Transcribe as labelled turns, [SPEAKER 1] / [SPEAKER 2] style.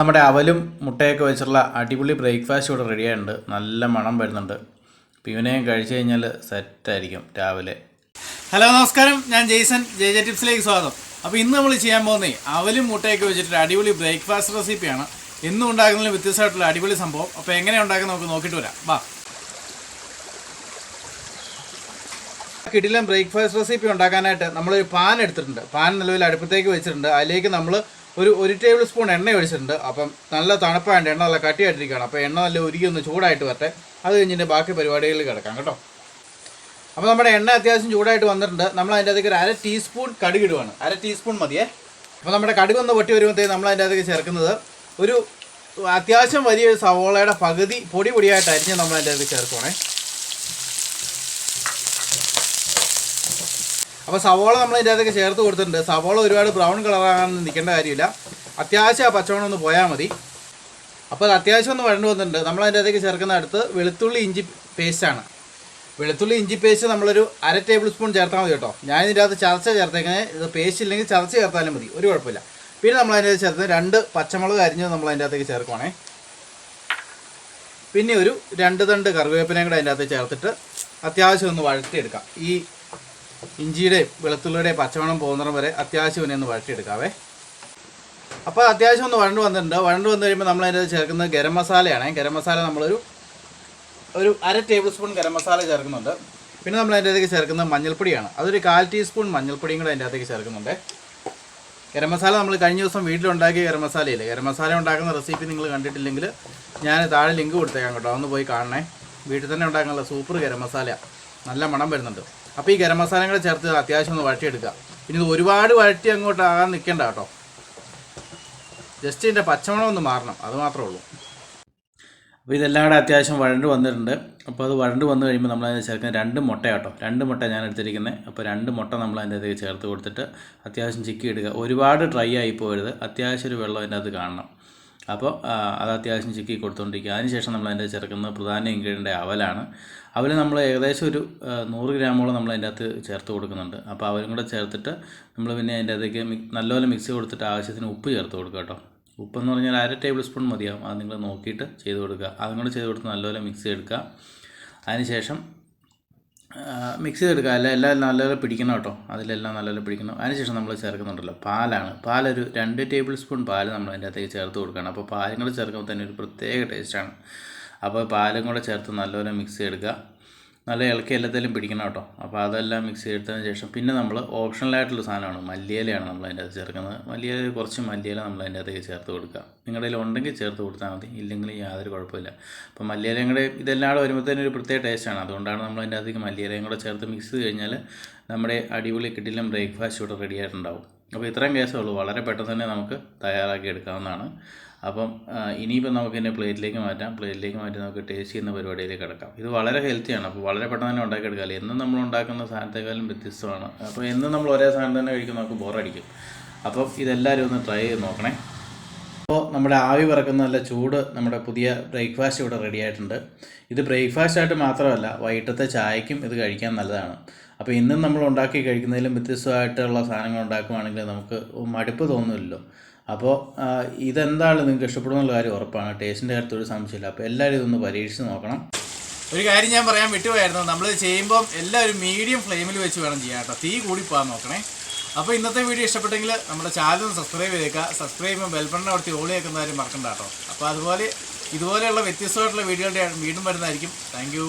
[SPEAKER 1] നമ്മുടെ അവലും മുട്ടയൊക്കെ വെച്ചിട്ടുള്ള അടിപൊളി ബ്രേക്ക്ഫാസ്റ്റ് ഇവിടെ റെഡിയായിട്ടുണ്ട്. നല്ല മണം വരുന്നുണ്ട്. ഇവനെയും കഴിച്ചു കഴിഞ്ഞാൽ സെറ്റായിരിക്കും രാവിലെ. ഹലോ നമസ്കാരം, ഞാൻ ജെയ്സൺ. ജെ ടിപ്സിലേക്ക് സ്വാഗതം. അപ്പോൾ ഇന്ന് നമ്മൾ ചെയ്യാൻ പോകുന്നത് അവലും മുട്ടയൊക്കെ വെച്ചിട്ട് അടിപൊളി ബ്രേക്ക്ഫാസ്റ്റ് റെസിപ്പിയാണ്. എന്നും ഉണ്ടാക്കുന്നതിൽ വ്യത്യസ്തമായിട്ടുള്ള അടിപൊളി സംഭവം. അപ്പോൾ എങ്ങനെയാണ് ഉണ്ടാക്കുന്നത് നമുക്ക് നോക്കിയിട്ട് വരാം. വാ. കിടിലൻ ബ്രേക്ക്ഫാസ്റ്റ് റെസിപ്പി ഉണ്ടാക്കാനായിട്ട് നമ്മളൊരു പാൻ എടുത്തിട്ടുണ്ട്. പാൻ നിലവിൽ അടുപ്പത്തേക്ക് വെച്ചിട്ടുണ്ട്. അതിലേക്ക് നമ്മൾ ഒരു ടേബിൾ സ്പൂൺ എണ്ണ ഒഴിച്ചിട്ടുണ്ട്. അപ്പം നല്ല തണുപ്പായിട്ട് എണ്ണ നല്ല കട്ടിയായിട്ടിരിക്കുകയാണ്. അപ്പോൾ എണ്ണ നല്ല ഉരുകി ഒന്ന് ചൂടായിട്ട് വരട്ടെ. അത് കഴിഞ്ഞിട്ട് ബാക്കി പരിപാടികളിൽ കിടക്കാം കേട്ടോ. അപ്പോൾ നമ്മുടെ എണ്ണ അത്യാവശ്യം ചൂടായിട്ട് വന്നിട്ടുണ്ട്. നമ്മൾ അതിൻ്റെ അകത്തേക്ക് ഒരു 1/2 ടീസ്പൂൺ കടുക് ഇടുവാണ്. 1/2 ടീസ്പൂൺ മതിയേ. അപ്പോൾ നമ്മുടെ കടുക് ഒന്ന് പൊട്ടി വരുമ്പോഴത്തേക്ക് നമ്മൾ അതിൻ്റെ അകത്തേക്ക് ചേർക്കുന്നത് ഒരു അത്യാവശ്യം വലിയൊരു സവോളയുടെ പകുതി പൊടിയായിട്ട് അരിഞ്ഞ് നമ്മൾ അതിൻ്റെ അകത്തേക്ക് ചേർക്കുവാണേ. അപ്പോൾ സവോള നമ്മൾ ഇതിൻ്റെ അകത്തേക്ക് ചേർത്ത് കൊടുത്തിട്ടുണ്ട്. സവോള ഒരുപാട് ബ്രൗൺ കളറാകാനൊന്നും നിൽക്കേണ്ട കാര്യമില്ല. അത്യാവശ്യം ആ പച്ചവെള്ളം ഒന്ന് പോയാൽ മതി. അപ്പോൾ അത് അത്യാവശ്യം ഒന്ന് വഴണ്ട് വന്നിട്ടുണ്ട്. നമ്മൾ അതിൻ്റെ അകത്തേക്ക് ചേർക്കുന്ന അടുത്ത് വെളുത്തുള്ളി ഇഞ്ചി പേസ്റ്റാണ്. വെളുത്തുള്ളി ഇഞ്ചി പേസ്റ്റ് നമ്മളൊരു 1/2 ടേബിൾ സ്പൂൺ ചേർത്താൽ മതി കേട്ടോ. ഞാൻ ഇതിൻ്റെ അകത്ത് ചതച്ച ചേർത്തേക്കുന്നത്. ഇത് പേസ്റ്റ് ഇല്ലെങ്കിൽ ചതച്ച് ചേർത്താലും മതി, ഒരു കുഴപ്പമില്ല. പിന്നെ നമ്മൾ അതിൻ്റെ ചേർത്ത് 2 പച്ചമുളക് അരിഞ്ഞത് നമ്മൾ അതിൻ്റെ അകത്തേക്ക് ചേർക്കുവാണേ. പിന്നെ ഒരു 2 തണ്ട് കറിവേപ്പിലയും കൂടെ അതിൻ്റെ അകത്ത് ചേർത്തിട്ട് അത്യാവശ്യം ഒന്ന് വഴറ്റിയെടുക്കാം. ഈ ഇഞ്ചിയുടെയും വെളുത്തുള്ളിയുടെയും പച്ചമണം പോകുന്നിടം വരെ അത്യാവശ്യം ഒന്ന് വഴറ്റിയെടുക്കാവേ. അപ്പോൾ അത്യാവശ്യം ഒന്ന് വഴണ്ട് വന്നിട്ടുണ്ട്. വഴണ്ട് വന്നു കഴിയുമ്പോൾ നമ്മൾ അതിൻ്റെ ചേർക്കുന്നത് ഗരം മസാലയാണ്. ഗരം മസാല നമ്മളൊരു 1/2 ടേബിൾ സ്പൂൺ ഗരം മസാല ചേർക്കുന്നുണ്ട്. പിന്നെ നമ്മൾ അതിൻ്റെ അകത്തേക്ക് ചേർക്കുന്നത് മഞ്ഞൾപ്പൊടിയാണ്. അതൊരു 1/4 ടീസ്പൂൺ മഞ്ഞൾപ്പൊടിയും കൂടെ അതിൻ്റെ അകത്തേക്ക് ചേർക്കുന്നുണ്ട്. ഗരം മസാല നമ്മൾ കഴിഞ്ഞ ദിവസം വീട്ടിലുണ്ടാക്കിയ ഗരം മസാലയില്ലേ, ഗരം മസാല ഉണ്ടാക്കുന്ന റെസിപ്പി നിങ്ങൾ കണ്ടിട്ടില്ലെങ്കിൽ ഞാൻ താഴെ ലിങ്ക് കൊടുത്തേക്കാം കേട്ടോ, ഒന്ന് പോയി കാണണേ. വീട്ടിൽ തന്നെ ഉണ്ടാക്കാനുള്ള സൂപ്പർ ഗരം മസാല, നല്ല മണം വരുന്നുണ്ട്. അപ്പോൾ ഈ ഗരം മസാലയും കൂടെ ചേർത്ത് അത്യാവശ്യം ഒന്ന് വഴറ്റിയെടുക്കുക. പിന്നെ ഇത് ഒരുപാട് വഴറ്റി അങ്ങോട്ട് ആകാൻ നിൽക്കേണ്ട കേട്ടോ. ജസ്റ്റ് ഇതിൻ്റെ പച്ചമണം ഒന്ന് മാറണം, അത് മാത്രമേ ഉള്ളൂ. അപ്പോൾ ഇതെല്ലാം കൂടെ അത്യാവശ്യം വഴണ്ട് വന്നിട്ടുണ്ട്. അപ്പോൾ അത് വഴണ്ട് വന്നു കഴിയുമ്പോൾ നമ്മൾ അതിന് ചേർക്കുന്ന 2 മുട്ട കേട്ടോ. 2 മുട്ട ഞാൻ എടുത്തിരിക്കുന്നത്. അപ്പോൾ 2 മുട്ട നമ്മൾ അതിൻ്റെ അകത്തേക്ക് ചേർത്ത് കൊടുത്തിട്ട് അത്യാവശ്യം ചിക്കി ഇടുക. ഒരുപാട് ഡ്രൈ ആയി പോകരുത്, അത്യാവശ്യം ഒരു വെള്ളം അതിൻ്റെ അകത്ത് കാണണം. അപ്പോൾ അത് അത്യാവശ്യം ചിക്കി കൊടുത്തുകൊണ്ടിരിക്കുക. അതിനുശേഷം നമ്മൾ അതിൻ്റെ ചേർക്കുന്നത് പ്രധാന ഇൻഗ്രീഡിയൻ്റ് അവലാണ്. അവൽ നമ്മൾ ഏകദേശം ഒരു 100 ഗ്രാമോളം നമ്മൾ അതിൻ്റെ അകത്ത് ചേർത്ത് കൊടുക്കുന്നുണ്ട്. അപ്പോൾ അവലും കൂടെ ചേർത്തിട്ട് നമ്മൾ പിന്നെ അതിൻ്റെ അകത്തേക്ക് നല്ലപോലെ മിക്സ് കൊടുത്തിട്ട് ആവശ്യത്തിന് ഉപ്പ് ചേർത്ത് കൊടുക്കുക കേട്ടോ. ഉപ്പെന്ന് പറഞ്ഞാൽ 1/2 ടേബിൾ സ്പൂൺ മതിയാവും. അത് നിങ്ങൾ നോക്കിയിട്ട് ചെയ്ത് കൊടുക്കുക. അതും കൂടെ ചെയ്ത് കൊടുത്ത് നല്ലപോലെ മിക്സ് ചെയ്തെടുക്കുക. അതിനുശേഷം മിക്സ് ചെയ്തെടുക്കുക. എല്ലാം നല്ലപോലെ പിടിക്കണം കേട്ടോ, അതിലെല്ലാം നല്ലപോലെ പിടിക്കണം. അതിനുശേഷം നമ്മൾ ചേർക്കുന്നുണ്ടല്ലോ പാലാണ്. പാലൊരു 2 ടേബിൾ സ്പൂൺ പാല് നമ്മൾ അതിൻ്റെ അകത്തേക്ക് ചേർത്ത് കൊടുക്കണം. അപ്പോൾ പാലും കൂടെ ചേർക്കുമ്പോൾ തന്നെ ഒരു പ്രത്യേക ടേസ്റ്റാണ്. അപ്പോൾ പാലും കൂടെ ചേർത്ത് നല്ലപോലെ മിക്സ് ചെയ്തെടുക്കുക. നല്ല ഇളക്കി എല്ലാത്തിലും പിടിക്കണം കേട്ടോ. അപ്പോൾ അതെല്ലാം മിക്സ് ചെയ്തതിന് ശേഷം പിന്നെ നമ്മൾ ഓപ്ഷണലായിട്ടുള്ള സാധനമാണ് മല്ലിയിലയാണ് നമ്മൾ അതിൻ്റെ അകത്ത് ചേർക്കുന്നത്. മല്ലിയില കുറച്ച് മല്ലിയില നമ്മൾ അതിൻ്റെ അകത്തേക്ക് ചേർത്ത് കൊടുക്കുക. നിങ്ങളുടെ കയ്യിൽ ഉണ്ടെങ്കിൽ ചേർത്ത് കൊടുത്താൽ മതി, ഇല്ലെങ്കിൽ യാതൊരു കുഴപ്പമില്ല. അപ്പോൾ മല്ലിയിലയും കൂടെ ഇതെല്ലാം കൂടെ വരുമ്പോഴത്തേനും ഒരു പ്രത്യേക ടേസ്റ്റാണ്. അതുകൊണ്ടാണ് നമ്മൾ അതിൻ്റെ അകത്തേക്ക് മല്ലിയിലയും കൂടെ ചേർത്ത് മിക്സ് ചെയ്ത് കഴിഞ്ഞാൽ നമ്മുടെ അടിപൊളി കിടിലൻ ബ്രേക്ക്ഫാസ്റ്റ് ഇവിടെ റെഡി ആയിട്ടുണ്ടാവും. അപ്പോൾ ഇത്രയും കേസേ ഉള്ളൂ, വളരെ പെട്ടെന്ന് തന്നെ നമുക്ക് തയ്യാറാക്കി എടുക്കാവുന്നതാണ്. അപ്പം ഇനിയിപ്പോൾ നമുക്ക് ഇതിൻ്റെ പ്ലേറ്റിലേക്ക് മാറ്റാം. പ്ലേറ്റിലേക്ക് മാറ്റി നമുക്ക് ടേസ്റ്റ് ചെയ്യുന്ന പരിപാടിയിലേക്ക് കിടക്കാം. ഇത് വളരെ ഹെൽത്തിയാണ്. അപ്പോൾ വളരെ പെട്ടെന്ന് തന്നെ ഉണ്ടാക്കിയെടുക്കാം. എന്നും നമ്മൾ ഉണ്ടാക്കുന്ന സാധനത്തെക്കാളും വ്യത്യസ്തമാണ്. അപ്പോൾ എന്നും നമ്മൾ ഒരേ സാധനം തന്നെ കഴിക്കുമ്പോൾ നമുക്ക് ബോറടിക്കും. അപ്പോൾ ഇതെല്ലാവരും ഒന്ന് ട്രൈ ചെയ്ത് നോക്കണേ. അപ്പോൾ നമ്മുടെ ആവി പറക്കുന്ന നല്ല ചൂട് നമ്മുടെ പുതിയ ബ്രേക്ക്ഫാസ്റ്റ് ഇവിടെ റെഡി ആയിട്ടുണ്ട്. ഇത് ബ്രേക്ക്ഫാസ്റ്റായിട്ട് മാത്രമല്ല, വൈകിട്ടത്തെ ചായക്കും ഇത് കഴിക്കാൻ നല്ലതാണ്. അപ്പോൾ ഇന്നും നമ്മൾ ഉണ്ടാക്കി കഴിക്കുന്നതിലും വ്യത്യസ്തമായിട്ടുള്ള സാധനങ്ങൾ ഉണ്ടാക്കുകയാണെങ്കിൽ നമുക്ക് മടുപ്പ് തോന്നുന്നില്ലല്ലോ. അപ്പോൾ ഇതെന്താണ് നിങ്ങൾക്ക് ഇഷ്ടപ്പെടുന്നുള്ള കാര്യം ഉറപ്പാണ്. ടേസ്റ്റിൻ്റെ കാര്യത്തിൽ ഒരു സംശയമില്ല. അപ്പോൾ എല്ലാവരും ഇതൊന്ന് പരീക്ഷിച്ച് നോക്കണം. ഒരു കാര്യം ഞാൻ പറയാൻ വിട്ടുപോയായിരുന്നു, നമ്മൾ ചെയ്യുമ്പം എല്ലാവരും മീഡിയം ഫ്ലെയിമിൽ വെച്ച് വേണം ചെയ്യാൻ കേട്ടോ. തീ കൂടി പോകാൻ നോക്കണേ. അപ്പോൾ ഇന്നത്തെ വീഡിയോ ഇഷ്ടപ്പെട്ടെങ്കിൽ നമ്മുടെ ചാനൽ സബ്സ്ക്രൈബ് ചെയ്തേക്കുക. സബ്സ്ക്രൈബ് ചെയ്യുമ്പോൾ ബെൽബട്ടൺ അവിടുത്തെ ഓളി വെക്കുന്ന കാര്യം മറക്കണ്ട കേട്ടോ. അപ്പോൾ ഇതുപോലെയുള്ള വ്യത്യസ്തമായിട്ടുള്ള വീഡിയോകളുടെ വീണ്ടും വരുന്നതായിരിക്കും. Thank you.